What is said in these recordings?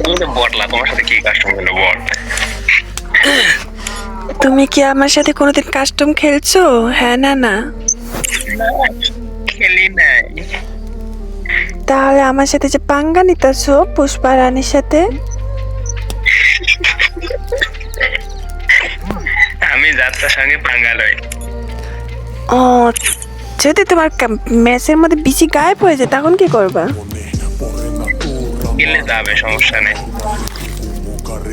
তুমি তো বটলা, তোমার সাথে কি কাস্টম হলো বট? তুমি কি আমার সাথে কোনোদিন কাস্টম খেলছো? হ্যাঁ না না? না, খেলি নাই। তাহলে আমার সাথে যে পাঙ্গা নিতেছো পুষ্পা রানীর সাথে? আমি যাত্রার সঙ্গে পাঙ্গা লই। ও, যদি তোমার ম্যাচের মধ্যে বেশি গায়েব হয়ে যায় তখন কি করবা? গেলে যাবে, সমস্যা নেই।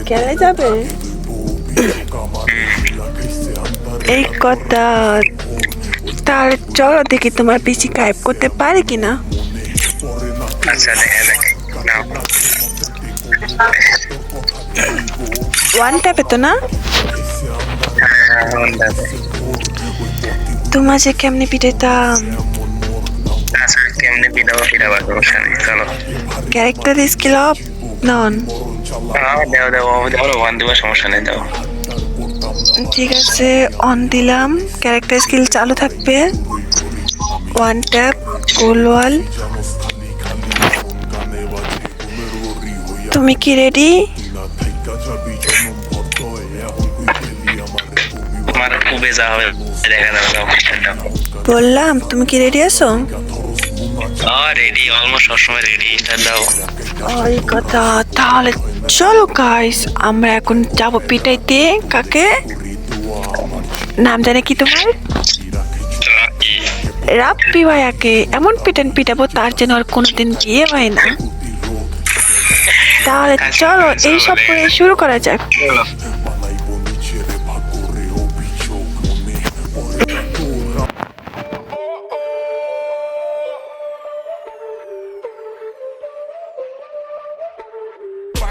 খেলে যাবে? এই কথা। তাহলে চলো দেখি তোমার বেশি গায়েব করতে পারে কিনা। আচ্ছা, দেখা যাক। নাও। ওয়ান ট্যাপে তো না? যাবে। তোমার যে কেমনি পিটাইতাম। আচ্ছা, কেমনে পিটাবো পিটাবো, সমস্যা নেই, চলো। Character skill of non. দেও দেও দেও, ওয়ান দেবো, সমস্যা নেই, দাও। ঠিক আছে, অন দিলাম। ক্যারেক্টার স্কিল চালু থাকবে। ওয়ান ট্যাপ, গোল ওয়াল। তুমি কি রেডি? তোমার খুবই যা হবে দেখা যাবে, দাও, দাও। বললাম তুমি কি রেডি আছো? রেডি, অলমোস্ট সবসময় রেডি, দাও। ওই কথা। তাহলে চলো গাইস, আমরা এখন যাবো পিটাইতে। কাকে? নাম জানে কি তোমার? রাকি। রাপ্পি ভাইয়াকে এমন পিটাবো তার যেন আর কোনোদিন বিয়ে হয় না। তাহলে চলো এইসব করে শুরু করা যাক।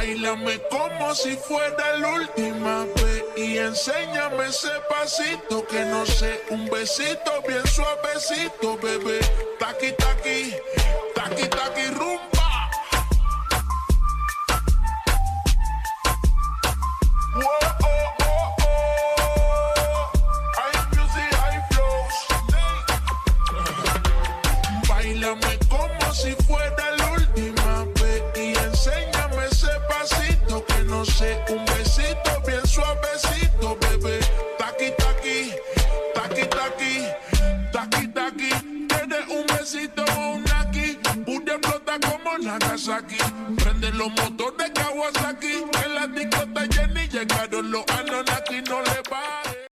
Báilame como si fuera la última vez y enséñame ese pasito que no sé, un besito bien suavecito, bebé. Taqui taqui, taqui taqui rumba. Whoa, oh, oh, oh. Hay music, hay flows. Báilame como si fuera la última vez y enséñame ese pasito que no sé, un besito bien suavecito, bebé. Taqui taqui, taqui taqui, taqui taqui. Tienes un besito o un aquí, pude explota como Nagasaki. Prende los motores Kawasaki, en la discota Jenny llegaron los Anunnaki.